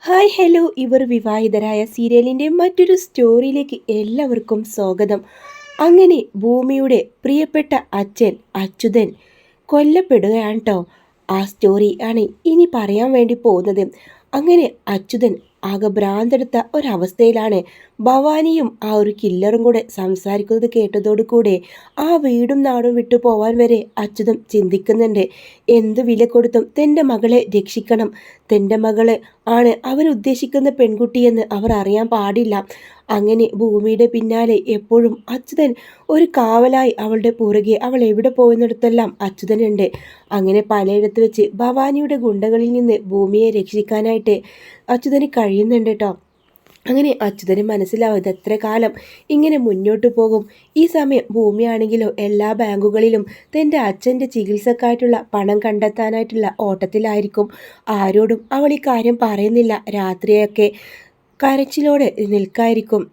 Hi hello ഇവർ വിവാഹിതരായ സീരിയലിൻ്റെ മറ്റൊരു സ്റ്റോറിയിലേക്ക് എല്ലാവർക്കും സ്വാഗതം. അങ്ങനെ ഭൂമിയുടെ പ്രിയപ്പെട്ട അച്ഛൻ അച്യുതൻ കൊല്ലപ്പെടുകയാണ് കേട്ടോ. ആ സ്റ്റോറി ആണ് ഇനി പറയാൻ വേണ്ടി പോകുന്നത്. അങ്ങനെ അച്യുതൻ ആകെ ഭ്രാന്തെടുത്ത ഒരവസ്ഥയിലാണ്. ഭവാനിയും ആ ഒരു കില്ലറും കൂടെ സംസാരിക്കുന്നത് കേട്ടതോടുകൂടെ ആ വീടും നാടും വിട്ടു പോവാൻ വരെ അച്യുതൻ ചിന്തിക്കുന്നുണ്ട്. എന്ത് വില കൊടുത്തും തൻ്റെ മകളെ രക്ഷിക്കണം. തൻ്റെ മകള് ആണ് അവരുദ്ദേശിക്കുന്ന പെൺകുട്ടിയെന്ന് അവർ അറിയാൻ പാടില്ല. അങ്ങനെ ഭൂമിയുടെ പിന്നാലെ എപ്പോഴും അച്യുതൻ ഒരു കാവലായി അവളുടെ പുറകെ അവൾ എവിടെ പോകുന്നിടത്തെല്ലാം അച്യുതനുണ്ട്. അങ്ങനെ പലയിടത്ത് വെച്ച് ഭവാനിയുടെ ഗുണ്ടകളിൽ നിന്ന് ഭൂമിയെ രക്ഷിക്കാനായിട്ട് അച്യുതന് കഴിയുന്നുണ്ട് കേട്ടോ. അങ്ങനെ അച്യുതന് മനസ്സിലാവും ഇതെത്ര കാലം ഇങ്ങനെ മുന്നോട്ട് പോകും. ഈ സമയം ഭൂമിയാണെങ്കിലോ എല്ലാ ബാങ്കുകളിലും തൻ്റെ അച്ഛൻ്റെ ചികിത്സക്കായിട്ടുള്ള പണം കണ്ടെത്താനായിട്ടുള്ള ഓട്ടത്തിലായിരിക്കും. ആരോടും അവൾ ഈ കാര്യം പറയുന്നില്ല. രാത്രിയൊക്കെ കരച്ചിലോടെ നിൽക്കായിരിക്കും.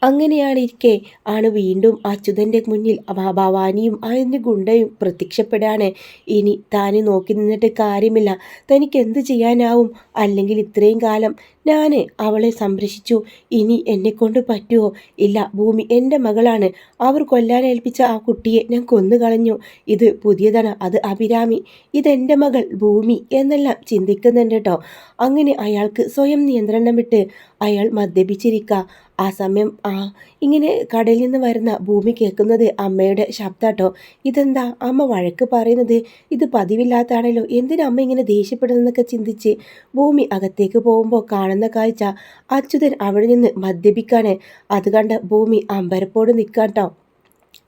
അങ്ങനെയാണിരിക്കെ ആണ് വീണ്ടും അച്യുതൻ്റെ മുന്നിൽ ഭവാനിയും അതിൻ്റെ ഗുണ്ടയും പ്രത്യക്ഷപ്പെടാണ്. ഇനി താന് നോക്കി നിന്നിട്ട് കാര്യമില്ല, തനിക്ക് എന്ത് ചെയ്യാനാവും? അല്ലെങ്കിൽ ഇത്രയും കാലം ഞാൻ അവളെ സംരക്ഷിച്ചു, ഇനി എന്നെക്കൊണ്ട് പറ്റുമോ? ഇല്ല, ഭൂമി എൻ്റെ മകളാണ്. അവർ കൊല്ലാനേൽപ്പിച്ച ആ കുട്ടിയെ ഞാൻ കൊന്നുകളഞ്ഞു. ഇത് പുതിയതാണ്, അത് അഭിരാമി. ഇതെൻ്റെ മകൾ ഭൂമി എന്നെല്ലാം ചിന്തിക്കുന്നുണ്ട് കേട്ടോ. അങ്ങനെ അയാൾക്ക് സ്വയം നിയന്ത്രണം വിട്ട് അയാൾ മദ്യപിച്ചിരിക്കുക. ആ സമയം ഇങ്ങനെ കടയിൽ നിന്ന് വരുന്ന ഭൂമി കേൾക്കുന്നത് അമ്മയുടെ ശബ്ദാട്ടോ. ഇതെന്താ അമ്മ വഴക്ക് പറയുന്നത്? ഇത് പതിവില്ലാത്താണല്ലോ, എന്തിനാ അമ്മ ഇങ്ങനെ ദേഷ്യപ്പെടുന്നതെന്നൊക്കെ ചിന്തിച്ച് ഭൂമി അകത്തേക്ക് പോകുമ്പോൾ കാണുന്ന കാഴ്ച അച്യുതൻ അവിടെ നിന്ന് മദ്യപിക്കാണ്. അത് കണ്ട് ഭൂമി അമ്പരപ്പോട് നിൽക്കാട്ടോ.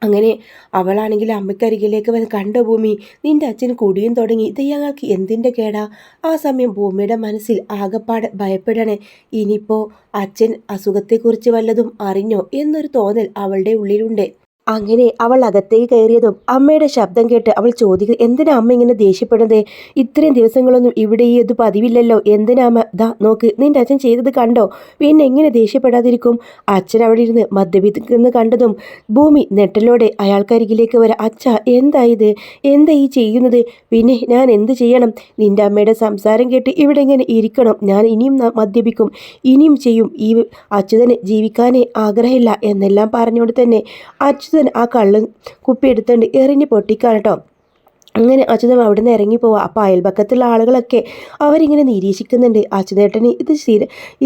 അങ്ങനെ അവളാണെങ്കിൽ അമ്മയ്ക്കരികിലേക്ക് വന്ന്, കണ്ട ഭൂമി, നിന്റെ അച്ഛന് കുടിയും തുടങ്ങി, ഇത് ഞങ്ങൾക്ക് എന്തിൻ്റെ കേടാ? ആ സമയം ഭൂമിയുടെ മനസ്സിൽ ആകപ്പാട് ഭയപ്പെടണേ. ഇനിയിപ്പോൾ അച്ഛൻ അസുഖത്തെക്കുറിച്ച് വല്ലതും അറിഞ്ഞോ എന്നൊരു തോന്നൽ അവളുടെ ഉള്ളിലുണ്ട്. അങ്ങനെ അവൾ അകത്തേക്ക് കയറിയതും അമ്മയുടെ ശബ്ദം കേട്ട് അവൾ ചോദിക്കുക, എന്തിനാ അമ്മ ഇങ്ങനെ ദേഷ്യപ്പെടുന്നത്? ഇത്രയും ദിവസങ്ങളൊന്നും ഇവിടെ ഈ ഇത് പതിവില്ലല്ലോ. എന്തിനാ അമ്മ? ദാ നോക്ക്, നിന്റെ അച്ഛൻ ചെയ്തത് കണ്ടോ? പിന്നെ എങ്ങനെ ദേഷ്യപ്പെടാതിരിക്കും? അച്ഛൻ അവിടെ ഇരുന്ന് മദ്യപിക്കുന്ന കണ്ടതും ഭൂമി നെട്ടലോടെ അയാൾക്കരികിലേക്ക് വരാം. അച്ഛ, എന്താ ഇത്? എന്താ ഈ ചെയ്യുന്നത്? പിന്നെ ഞാൻ എന്ത് ചെയ്യണം? നിന്റെ അമ്മയുടെ സംസാരം കേട്ട് ഇവിടെ ഇങ്ങനെ ഇരിക്കണം? ഞാൻ ഇനിയും മദ്യപിക്കും, ഇനിയും ചെയ്യും. ഈ അച്യുതന് ജീവിക്കാനേ ആഗ്രഹമില്ല എന്നെല്ലാം പറഞ്ഞുകൊണ്ട് തന്നെ അച്യുതൻ ആ കള്ള് കുപ്പി എടുത്തുകൊണ്ട് എറിഞ്ഞ് പൊട്ടിക്കാൻ കേട്ടോ. അങ്ങനെ അച്യുതൻ അവിടെ നിന്ന് ഇറങ്ങി പോവാം. അപ്പോൾ അയൽപക്കത്തുള്ള ആളുകളൊക്കെ അവരിങ്ങനെ നിരീക്ഷിക്കുന്നുണ്ട്. അച്യുതേട്ടന് ഇത്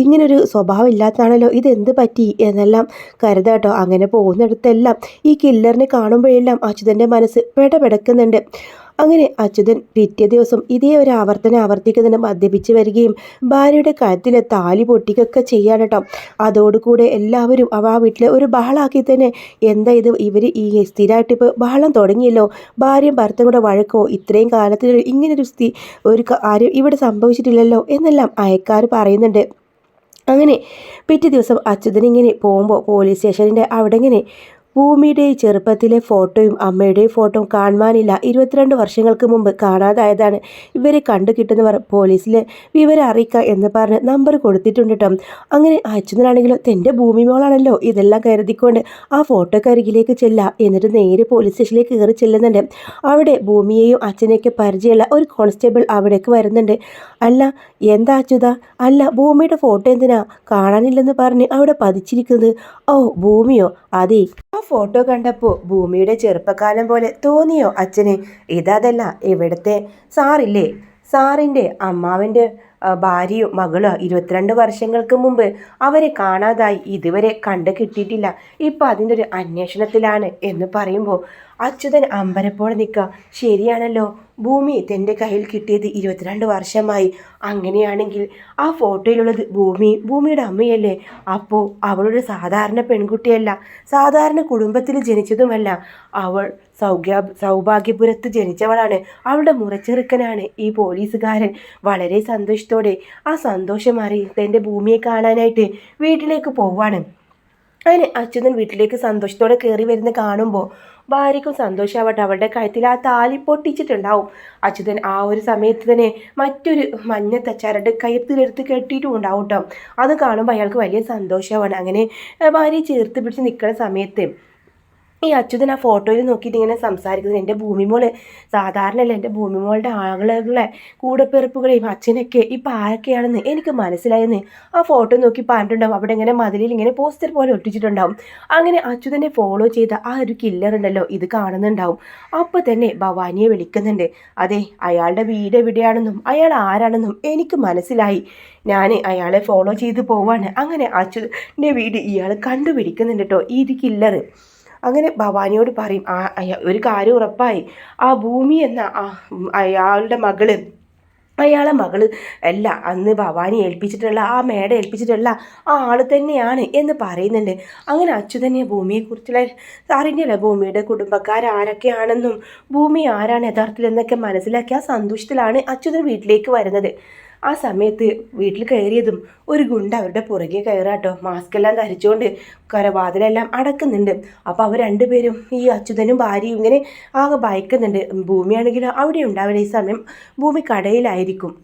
ഇങ്ങനൊരു സ്വഭാവം ഇല്ലാത്തതാണല്ലോ, ഇതെന്ത് പറ്റി എന്നെല്ലാം കരുതാട്ടോ. അങ്ങനെ പോകുന്നിടത്തെല്ലാം ഈ കില്ലറിനെ കാണുമ്പോഴെല്ലാം അച്യുതൻ്റെ മനസ്സ് പെടപെടക്കുന്നുണ്ട്. അങ്ങനെ അച്യുതൻ പിറ്റേ ദിവസം ഇതേ ഒരു ആവർത്തനം ആവർത്തിക്കുന്നതിന് മദ്യപിച്ച് വരികയും ഭാര്യയുടെ കഴുത്തിലെ താലി പൊട്ടിക്കുകയൊക്കെ ചെയ്യാൻ കേട്ടോ. അതോടുകൂടെ എല്ലാവരും ആ വീട്ടിലെ ഒരു ബഹളാക്കി തന്നെ. എന്താ ഇത്, ഇവർ ഈ സ്ഥിരമായിട്ട് ഇപ്പോൾ ബഹളം തുടങ്ങിയല്ലോ, ഭാര്യയും ഭർത്തയും കൂടെ വഴക്കോ? ഇത്രയും കാലത്തിൽ ഇങ്ങനൊരു ഒരു കാര്യം ഇവിടെ സംഭവിച്ചിട്ടില്ലല്ലോ എന്നെല്ലാം അയൽക്കാർ പറയുന്നുണ്ട്. അങ്ങനെ പിറ്റേ ദിവസം അച്യുതൻ ഇങ്ങനെ പോകുമ്പോൾ പോലീസ് സ്റ്റേഷനിൻ്റെ അവിടെ ഇങ്ങനെ ഭൂമിയുടെ ചെറുപ്പത്തിലെ ഫോട്ടോയും അമ്മയുടെയും ഫോട്ടോയും കാണുവാനില്ല. 22 വർഷങ്ങൾക്ക് മുമ്പ് കാണാതായതാണ്. ഇവരെ കണ്ടു കിട്ടുന്നവർ പോലീസിൽ വിവരം അറിയിക്കുക എന്ന് പറഞ്ഞ് നമ്പർ കൊടുത്തിട്ടുണ്ട് കേട്ടോ. അങ്ങനെ അച്യുതനാണെങ്കിലോ തൻ്റെ ഭൂമി മോളാണല്ലോ ഇതെല്ലാം കരുതിക്കൊണ്ട് ആ ഫോട്ടോക്കരികിലേക്ക് ചെല്ലാം. എന്നിട്ട് നേരെ പോലീസ് സ്റ്റേഷനിലേക്ക് കയറി ചെല്ലുന്നുണ്ട്. അവിടെ ഭൂമിയെയും അച്ഛനെയൊക്കെ പരിചയമുള്ള ഒരു കോൺസ്റ്റബിൾ അവിടേക്ക് വരുന്നുണ്ട്. അല്ല, എന്താ അച്യുത? അല്ല, ഭൂമിയുടെ ഫോട്ടോ എന്തിനാ കാണാനില്ലെന്ന് പറഞ്ഞ് അവിടെ പതിച്ചിരിക്കുന്നത്? ഓ, ഭൂമിയോ? അതെ, ആ ഫോട്ടോ കണ്ടപ്പോൾ ഭൂമിയുടെ ചെറുപ്പക്കാലം പോലെ തോന്നിയോ അച്ഛന്? ഇതല്ല, ഇവിടുത്തെ സാറില്ലേ, സാറിൻ്റെ അമ്മാവൻ്റെ ഭാര്യയും മകളും 22 വർഷങ്ങൾക്ക് മുമ്പ് അവരെ കാണാതായി, ഇതുവരെ കണ്ടു കിട്ടിയിട്ടില്ല. ഇപ്പം അതിൻ്റെ ഒരു അന്വേഷണത്തിലാണ് എന്ന് പറയുമ്പോൾ അച്യുതൻ അമ്പരപ്പോടെ നിൽക്കുക. ശരിയാണല്ലോ, ഭൂമി തൻ്റെ കയ്യിൽ കിട്ടിയത് 22 വർഷമായി. അങ്ങനെയാണെങ്കിൽ ആ ഫോട്ടോയിലുള്ളത് ഭൂമിയുടെ അമ്മയല്ലേ? അപ്പോൾ അവളൊരു സാധാരണ പെൺകുട്ടിയല്ല, സാധാരണ കുടുംബത്തിൽ ജനിച്ചതുമല്ല. അവൾ സൗഭാഗ്യപുരത്ത് ജനിച്ചവളാണ്. അവളുടെ മുറച്ചെറുക്കനാണ് ഈ പോലീസുകാരൻ. വളരെ സന്തോഷത്തോടെ ആ സന്തോഷം അറിയി തൻ്റെ ഭൂമിയെ കാണാനായിട്ട് വീട്ടിലേക്ക് പോവാണ്. അങ്ങനെ അച്യുതൻ വീട്ടിലേക്ക് സന്തോഷത്തോടെ കയറി വരുന്ന കാണുമ്പോൾ ഭാര്യയ്ക്കും സന്തോഷമാവട്ടെ. അവളുടെ കഴുത്തിൽ ആ താലി പൊട്ടിച്ചിട്ടുണ്ടാവും. അച്യുതൻ ആ ഒരു സമയത്ത് തന്നെ മറ്റൊരു മഞ്ഞ ചരട് കഴുത്തിലെടുത്ത് കെട്ടിയിട്ടും ഉണ്ടാവും കേട്ടോ. അത് കാണുമ്പോൾ അയാൾക്ക് വലിയ സന്തോഷമാണ്. അങ്ങനെ ഭാര്യയെ ചേർത്ത് പിടിച്ച് നിൽക്കുന്ന സമയത്ത് ഈ അച്യുതൻ ആ ഫോട്ടോയിൽ നോക്കിയിട്ട് ഇങ്ങനെ സംസാരിക്കുന്നത്, എൻ്റെ ഭൂമിമോള് സാധാരണയല്ല, എൻ്റെ ഭൂമിമോളുടെ ആളുകളെ കൂടപ്പിറപ്പുകളെയും അച്ഛനൊക്കെ ഇപ്പം ആരൊക്കെയാണെന്ന് എനിക്ക് മനസ്സിലായെന്ന് ആ ഫോട്ടോ നോക്കി പറഞ്ഞിട്ടുണ്ടാവും. അവിടെ ഇങ്ങനെ മതിലിൽ ഇങ്ങനെ പോസ്റ്റർ പോലെ ഒട്ടിച്ചിട്ടുണ്ടാവും. അങ്ങനെ അച്യുതനെ ഫോളോ ചെയ്ത ആ ഒരു കില്ലർ ഉണ്ടല്ലോ ഇത് കാണുന്നുണ്ടാവും. അപ്പോൾ തന്നെ ഭവാനിയെ വിളിക്കുന്നുണ്ട്. അതെ, അയാളുടെ വീട് എവിടെയാണെന്നും അയാൾ ആരാണെന്നും എനിക്ക് മനസ്സിലായി. ഞാൻ അയാളെ ഫോളോ ചെയ്ത് പോവാണ്. അങ്ങനെ അച്യുതൻ്റെ വീട് ഇയാൾ കണ്ടുപിടിക്കുന്നുണ്ട് കേട്ടോ ഈ ഒരു കില്ലർ. അങ്ങനെ ഭവാനിയോട് പറയും, ഒരു കാര്യം ഉറപ്പായി, ആ ഭൂമി എന്ന അയാളുടെ അയാളെ മകള് അല്ല, അന്ന് ഭവാനി ഏൽപ്പിച്ചിട്ടുള്ള ആ മേട ഏൽപ്പിച്ചിട്ടുള്ള ആ ആൾ തന്നെയാണ് എന്ന് പറയുന്നുണ്ട്. അങ്ങനെ അച്യുതനെ ഭൂമിയെക്കുറിച്ചുള്ള അറിഞ്ഞില്ല, ഭൂമിയുടെ കുടുംബക്കാരാരൊക്കെയാണെന്നും ഭൂമി ആരാണ് യഥാർത്ഥത്തിൽ എന്നൊക്കെ മനസ്സിലാക്കി ആ സന്തോഷത്തിലാണ് അച്യുതൻ വീട്ടിലേക്ക് വരുന്നത്. ആ സമയത്ത് വീട്ടിൽ കയറിയതും ഒരു ഗുണ്ട അവരുടെ പുറകെ കയറാട്ടോ, മാസ്ക് എല്ലാം ധരിച്ചുകൊണ്ട് കരവാതിലെല്ലാം അടക്കുന്നുണ്ട്. അപ്പോൾ അവർ രണ്ടുപേരും ഈ അച്യുതനും ഭാര്യയും ഇങ്ങനെ ആകെ ഭയക്കുന്നുണ്ട്. ഭൂമിയാണെങ്കിലും അവിടെ ഉണ്ടാവില്ല, ഈ സമയം ഭൂമി കടയിലായിരിക്കും.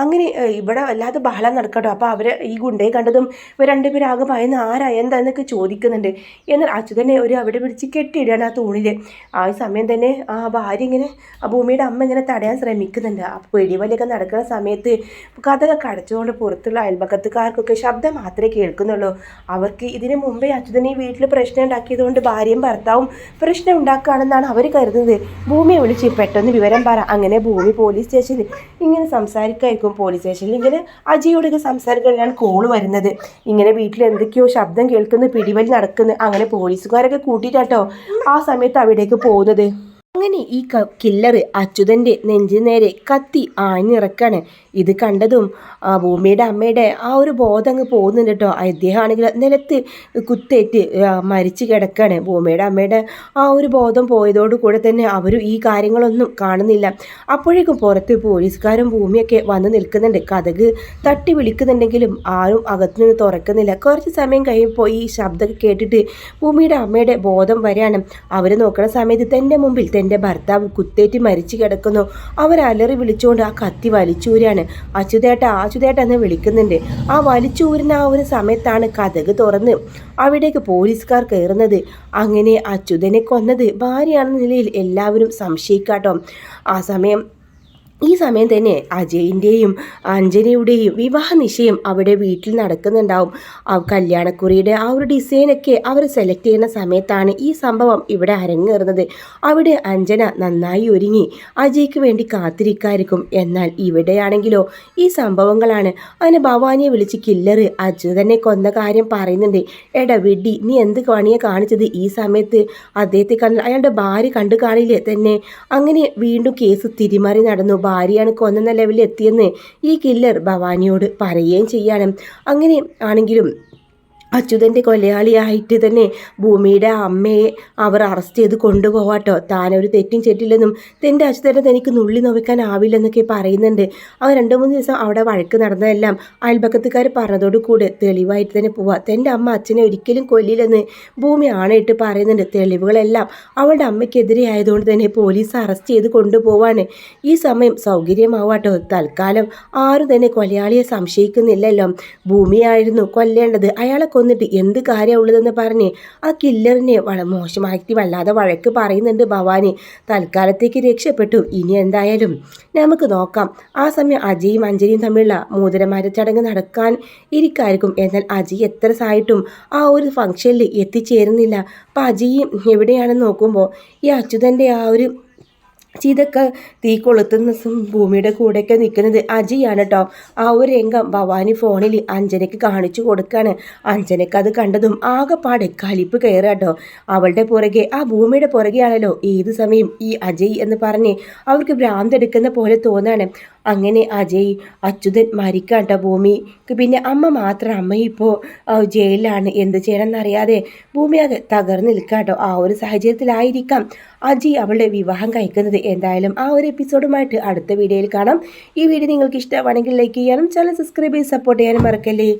അങ്ങനെ ഇവിടെ വല്ലാതെ ബഹളം നടക്കട്ടോ. അപ്പോൾ അവർ ഈ ഗുണ്ടയെ കണ്ടതും ഇവർ രണ്ടുപേരും ആകെ ഭയന്ന് ആരാ എന്താന്നൊക്കെ ചോദിക്കുന്നുണ്ട്. എന്നാൽ അച്യുതനെ അവിടെ പിടിച്ച് കെട്ടിയിടുകയാണ് ആ തൂണിൽ. ആ സമയം തന്നെ ആ ഭാര്യ ഇങ്ങനെ ആ ഭൂമിയുടെ അമ്മ ഇങ്ങനെ തടയാൻ ശ്രമിക്കുന്നുണ്ട്. അപ്പോൾ വെടിവലിയൊക്കെ നടക്കുന്ന സമയത്ത് കഥകളൊക്കെ അടച്ചുകൊണ്ട് പുറത്തുള്ള അയൽപക്കത്തുകാർക്കൊക്കെ ശബ്ദം മാത്രമേ കേൾക്കുന്നുള്ളൂ. അവർക്ക് ഇതിനു മുമ്പേ അച്യുതൻ ഈ വീട്ടിൽ പ്രശ്നം ഉണ്ടാക്കിയതുകൊണ്ട് ഭാര്യയും ഭർത്താവും പ്രശ്നം ഉണ്ടാക്കുകയാണെന്നാണ് അവർ കരുതുന്നത്. ഭൂമിയെ വിളിച്ച് പെട്ടെന്ന് വിവരം പറ. അങ്ങനെ ഭൂമി പോലീസ് സ്റ്റേഷനിൽ ഇങ്ങനെ സംസാരിക്കായിരിക്കും. പോലീസ് സ്റ്റേഷനിൽ ഇങ്ങനെ അജിയോടൊക്കെ സംസാരിക്കാനാണ് കോള് വരുന്നത്. ഇങ്ങനെ വീട്ടിൽ എന്തൊക്കെയോ ശബ്ദം കേൾക്കുന്നു, പിടിവലി നടക്കുന്നു. അങ്ങനെ പോലീസുകാരൊക്കെ കൂട്ടിയിട്ടാട്ടോ ആ സമയത്ത് അവിടേക്ക് പോകുന്നത്. അങ്ങനെ ഈ കില്ലർ അച്യുതൻ്റെ നെഞ്ചിന് നേരെ കത്തി ആഞ്ഞിറക്കാണ്. ഇത് കണ്ടതും ഭൂമിയുടെ അമ്മയുടെ ആ ഒരു ബോധം അങ്ങ് പോകുന്നുണ്ട് കേട്ടോ. അദ്ദേഹമാണെങ്കിൽ നിലത്ത് കുത്തേറ്റ് മരിച്ചു കിടക്കാണ്. ഭൂമിയുടെ അമ്മയുടെ ആ ഒരു ബോധം പോയതോടുകൂടെ തന്നെ അവരും ഈ കാര്യങ്ങളൊന്നും കാണുന്നില്ല. അപ്പോഴേക്കും പുറത്ത് പോലീസുകാരും ഭൂമിയൊക്കെ വന്ന് നിൽക്കുന്നുണ്ട്. കതക് തട്ടി വിളിക്കുന്നുണ്ടെങ്കിലും ആരും അകത്തുനിന്ന് തുറക്കുന്നില്ല. കുറച്ച് സമയം കഴിയുമ്പോൾ ഈ ശബ്ദം കേട്ടിട്ട് ഭൂമിയുടെ അമ്മയുടെ ബോധം വരെയാണ്. അവർ നോക്കുന്ന സമയത്ത് തൻ്റെ മുമ്പിൽ തൻ്റെ ഭർത്താവ് കുത്തേറ്റ് മരിച്ചു കിടക്കുന്നു. അവർ അലറി വിളിച്ചുകൊണ്ട് ആ കത്തി വലിച്ചൂരാണ്. അച്യുതേട്ട എന്ന് വിളിക്കുന്നുണ്ട്. ആ വലിച്ചൂരുന്ന ആ ഒരു സമയത്താണ് കതക് തുറന്ന് അവിടേക്ക് പോലീസുകാർ കയറുന്നത്. അങ്ങനെ അച്യുതനെ കൊന്നത് ഭാര്യയാണെന്ന നിലയിൽ എല്ലാവരും സംശയിക്കാട്ടോ. ഈ സമയം തന്നെ അജയിൻ്റെയും അഞ്ജനയുടെയും വിവാഹ നിശ്ചയം അവിടെ വീട്ടിൽ നടക്കുന്നുണ്ടാവും. കല്യാണക്കുറിയുടെ ആ ഒരു ഡിസൈനൊക്കെ അവർ സെലക്ട് ചെയ്യുന്ന സമയത്താണ് ഈ സംഭവം ഇവിടെ അരങ്ങേറുന്നത്. അവിടെ അഞ്ജന നന്നായി ഒരുങ്ങി അജയ്ക്ക് വേണ്ടി കാത്തിരിക്കായിരിക്കും. എന്നാൽ ഇവിടെയാണെങ്കിലോ ഈ സംഭവങ്ങളാണ്. അതിന് ഭവാനിയെ വിളിച്ച് കില്ലർ അച്യുതനെ കൊന്ന കാര്യം പറയുന്നുണ്ട്. എടാ വിഡി, നീ എന്ത് പണിയെ കാണിച്ചത്? ഈ സമയത്ത് അദ്ദേഹത്തെ കണ്ട അയാളുടെ ഭാര്യ കണ്ടു കാണില്ലേ തന്നെ. അങ്ങനെ വീണ്ടും കേസ് തിരിമറി നടന്നു. ഭാര്യയാണ് കൊന്നെന്ന ലെവലിൽ എത്തിയെന്ന് ഈ കില്ലർ ഭവാനിയോട് പറയുകയും ചെയ്യാണ്. അങ്ങനെ ആണെങ്കിലും അച്യുതൻ്റെ കൊലയാളിയായിട്ട് തന്നെ ഭൂമിയുടെ അമ്മയെ അവർ അറസ്റ്റ് ചെയ്ത് കൊണ്ടുപോവാട്ടോ. താനൊരു തെറ്റും ചെയ്തില്ലെന്നും തൻ്റെ അച്യുതനെ തനിക്ക് നുള്ളി നോവിക്കാനാവില്ലെന്നൊക്കെ പറയുന്നുണ്ട്. അവർ 2-3 ദിവസം അവിടെ വഴക്ക് നടന്നതെല്ലാം അയൽപക്കത്തുകാർ പറഞ്ഞതോടുകൂടെ തെളിവായിട്ട് തന്നെ പോവാം. തൻ്റെ അമ്മ അച്ഛനെ ഒരിക്കലും കൊല്ലില്ലെന്ന് ഭൂമി ആണയിട്ട് പറയുന്നുണ്ട്. തെളിവുകളെല്ലാം അവളുടെ അമ്മയ്ക്കെതിരെ ആയതുകൊണ്ട് തന്നെ പോലീസ് അറസ്റ്റ് ചെയ്ത് കൊണ്ടുപോവാണ്. ഈ സമയം സൗകര്യമാവാട്ടോ. തൽക്കാലം ആരും തന്നെ കൊലയാളിയെ സംശയിക്കുന്നില്ലല്ലോ. ഭൂമിയായിരുന്നു കൊല്ലേണ്ടത്. അയാളെ കൊന്നിട്ട് എന്ത് കാര്യമുള്ളതെന്ന് പറഞ്ഞ് ആ കില്ലറിനെ മോശമാക്കി വല്ലാതെ വഴക്ക് പറയുന്നുണ്ട് ഭവാനി. തൽക്കാലത്തേക്ക് രക്ഷപ്പെട്ടു. ഇനി എന്തായാലും നമുക്ക് നോക്കാം. ആ സമയം അജയും അഞ്ജലിയും തമ്മിലുള്ള മോതിരമാറ്റ ചടങ്ങ് നടക്കാൻ ഇരിക്കായിരിക്കും. എന്നാൽ അജയ് എത്ര സായിട്ടും ആ ഒരു ഫംഗ്ഷനിൽ എത്തിച്ചേരുന്നില്ല. അപ്പം അജയും എവിടെയാണെന്ന് നോക്കുമ്പോൾ ഈ അച്യുതൻ്റെ ആ ഒരു ഇതൊക്കെ തീ കൊളുത്തുന്ന ഭൂമിയുടെ കൂടെയൊക്കെ നിൽക്കുന്നത് അജിയാണ് കേട്ടോ. ആ ഒരു രംഗം ഭവാനി ഫോണിൽ അഞ്ജനയ്ക്ക് കാണിച്ചു കൊടുക്കുകയാണ്. അഞ്ജനയ്ക്ക് അത് കണ്ടതും ആകെപ്പാടെ കലിപ്പ് കയറുക കേട്ടോ. അവളുടെ പുറകെ ആ ഭൂമിയുടെ പുറകെയാണല്ലോ ഏത് സമയം ഈ അജയ് എന്ന് പറഞ്ഞ് അവർക്ക് ഭ്രാന്തെടുക്കുന്ന പോലെ തോന്നാണ്. അങ്ങനെ അജയ് അച്യുതൻ മരിക്കാൻ കേട്ടോ. ഭൂമിക്ക് പിന്നെ അമ്മ മാത്രം. അമ്മ ഇപ്പോൾ ജയിലിലാണ്. എന്ത് ചെയ്യണമെന്നറിയാതെ ഭൂമിയാകെ തകർന്ന് നിൽക്കുക കേട്ടോ. ആ ഒരു സാഹചര്യത്തിലായിരിക്കാം അജയ് അവളുടെ വിവാഹം കഴിക്കുന്നത്. എന്തായാലും ആ ഒരു എപ്പിസോഡുമായിട്ട് അടുത്ത വീഡിയോയിൽ കാണാം. ഈ വീഡിയോ നിങ്ങൾക്ക് ഇഷ്ടമാണെങ്കിൽ ലൈക്ക് ചെയ്യാനും ചാനൽ സബ്സ്ക്രൈബ് ചെയ്ത് സപ്പോർട്ട് ചെയ്യാനും മറക്കല്ലേ.